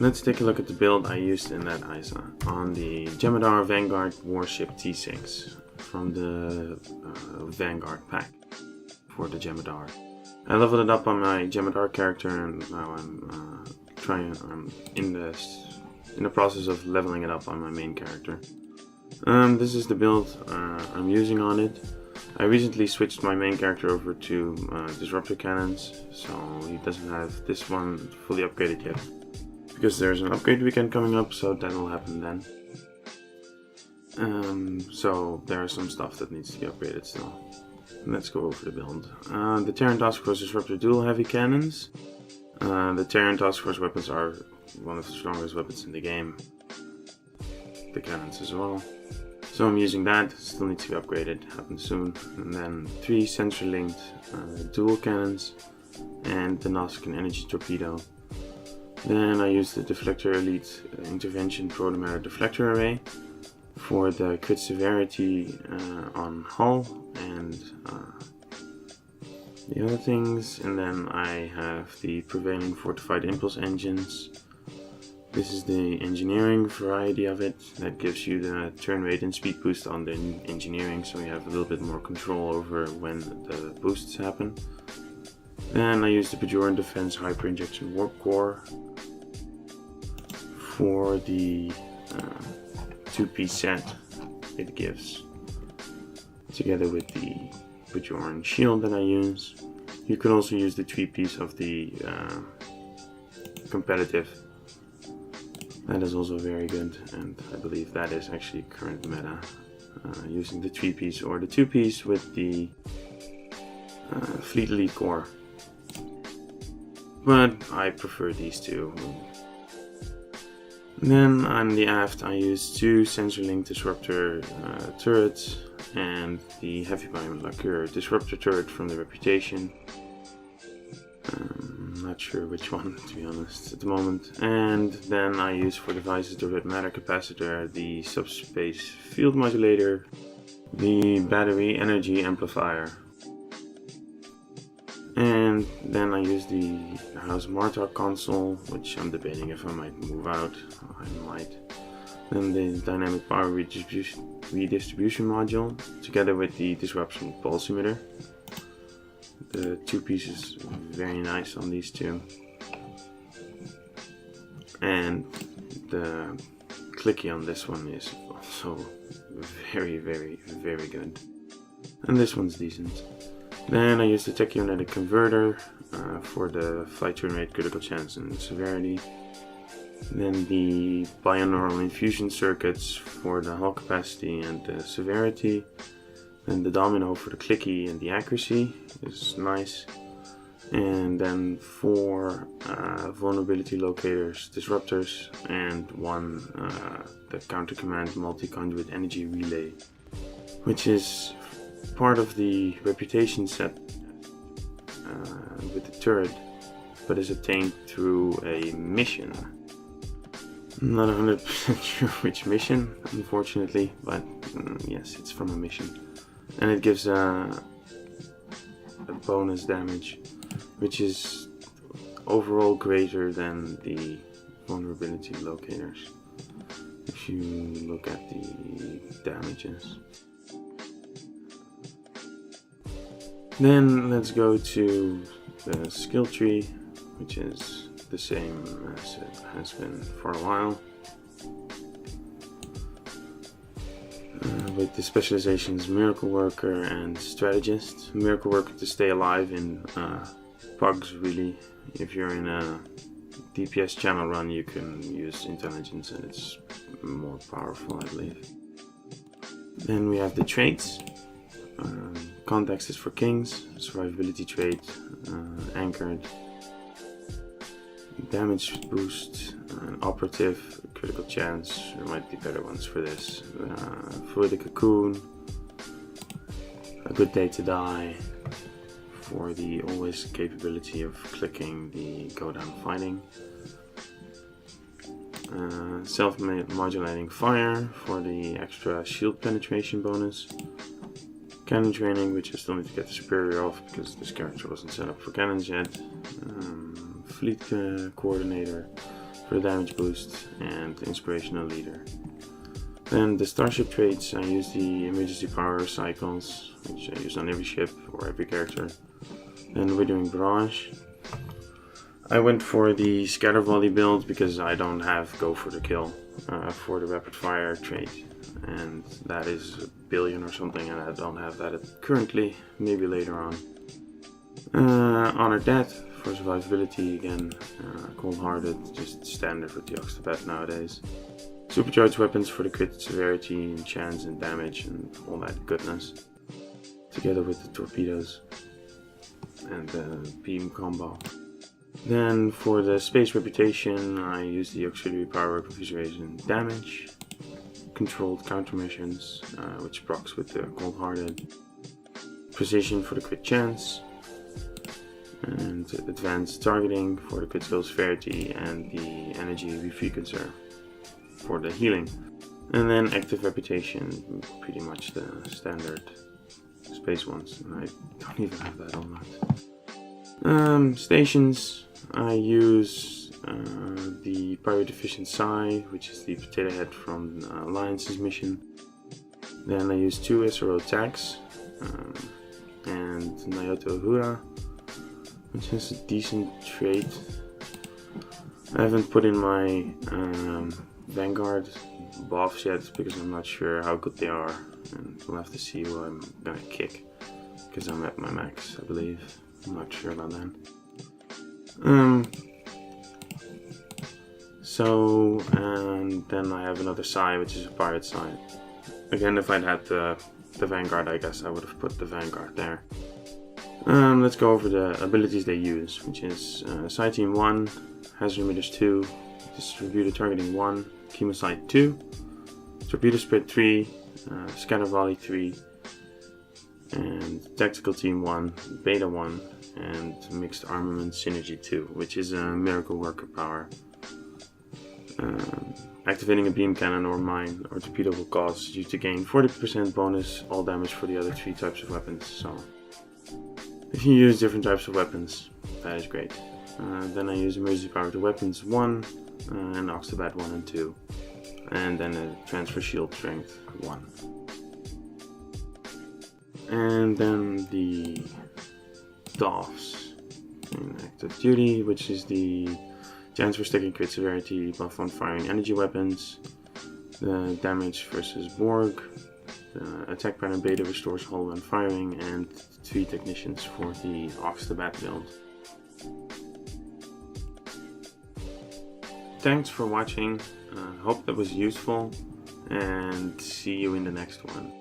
Let's take a look at the build I used in that ISA on the Jem'Hadar Vanguard Warship T6 from the Vanguard pack for the Jem'Hadar. I leveled it up on my Jem'Hadar character, and now I'm in the process of leveling it up on my main character. This is the build I'm using on it. I recently switched my main character over to Disruptor cannons, so he doesn't have this one fully upgraded yet. Because there's an upgrade weekend coming up, so that will happen then. So there is some stuff that needs to be upgraded still. Let's go over the build. The Terran Task Force Disruptor dual heavy cannons. The Terran Task Force weapons are one of the strongest weapons in the game. The cannons as well. So I'm using that, still needs to be upgraded, happens soon. And then 3 sensor linked dual cannons and the Nausicaan energy torpedo. Then I used the Deflector Elite Intervention Protomatter Deflector Array for the crit severity on hull and the other things. And then I have the Prevailing Fortified Impulse Engines. This is the engineering variety of it that gives you the turn rate and speed boost on the engineering, so you have a little bit more control over when the boosts happen. Then I used the Bajoran Defense Hyper Injection Warp Core for the 2-piece set it gives, together with the Bajoran shield that I use. You can also use the 3-piece of the competitive. That is also very good, and I believe that is actually current meta, using the 3-piece or the 2-piece with the Fleet Elite Core. But I prefer these two. Then on the aft I used 2 sensor-linked Disruptor turrets and the heavy molecular Disruptor turret from the Reputation. Not sure which one, to be honest, at the moment. And then I used for devices the red matter capacitor, the subspace field modulator, the battery energy amplifier. And then I used the House Martok console, which I'm debating if I might move out. I might. Then the dynamic power redistribution module, together with the disruption pulse emitter. The 2 pieces very nice on these two. And the clicky on this one is also very good. And this one's decent. Then I used the tachyonetic converter for the flight turn rate, critical chance and severity. Then the binaural infusion circuits for the hull capacity and the severity. Then the domino for the clicky and the accuracy is nice. And then 4 vulnerability locators, disruptors, and 1 the counter command multi-conduit energy relay, which is part of the Reputation set with the turret, but is obtained through a mission. I'm not 100% sure which mission, unfortunately, but yes, it's from a mission. And it gives a bonus damage, which is overall greater than the vulnerability locators, if you look at the damages. Then let's go to the skill tree, which is the same as it has been for a while. With the specializations Miracle Worker and Strategist. Miracle Worker to stay alive in pugs, really. If you're in a DPS channel run, you can use Intelligence and it's more powerful, I believe. Then we have the traits. Context is for Kings, Survivability trait, Anchored, Damage boost, Operative, Critical chance. There might be better ones for this. For the Cocoon, A Good Day to Die, for the always capability of clicking the Go Down Fighting. Self-modulating fire for the extra shield penetration bonus. Cannon training, which I still need to get the superior off because this character wasn't set up for cannons yet. Fleet coordinator for the damage boost, and Inspirational Leader. Then the starship traits, I use the emergency power cycles, which I use on every ship or every character. Then we're doing Barrage. I went for the scatter volley build because I don't have go for the kill for the rapid fire trait, and that is 1 billion or something, and I don't have that currently, maybe later on. Honor Death for survivability again, cold-hearted, just standard with the Oxtabat nowadays. Supercharged weapons for the crit severity and chance and damage and all that goodness, together with the torpedoes and the beam combo. Then for the space reputation, I use the auxiliary power configuration damage, controlled countermeasures, which procs with the cold-hearted, precision for the crit chance, and advanced targeting for the critical severity, and the energy refrequencer for the healing. And then active reputation, pretty much the standard space ones, and I don't even have that on that. Stations, I use the Pirate Efficient Psi, which is the potato head from Alliance's mission. Then I use 2 SRO tags and Naoto Uhura, which is a decent trait. I haven't put in my Vanguard buffs yet because I'm not sure how good they are, and we'll have to see who I'm gonna kick because I'm at my max, I believe. I'm not sure about that. And then I have another Psi, which is a pirate Psi. Again, if I'd had the Vanguard, I guess I would have put the Vanguard there. Let's go over the abilities they use, which is Psi Team 1, Hazard Emitters 2, Distributor Targeting 1, Chemosite 2, Torpedo Spread 3, Scatter Volley 3, and Tactical Team 1, Beta 1, and Mixed Armament Synergy 2, which is a Miracle Worker power. Activating a beam cannon or mine or torpedo will cause you to gain 40% bonus all damage for the other 3 types of weapons, so if you use different types of weapons, that is great. Then I use Emergency Power to Weapons 1, and Oxtabat 1 and 2, and then a Transfer Shield Strength 1. And then the Doffs in Active Duty, which is the chance for stacking crit severity buff on firing energy weapons, the damage versus Borg, the attack pattern beta restores hull when firing, and 3 technicians for the Oxtabat build. Thanks for watching, hope that was useful, and see you in the next one.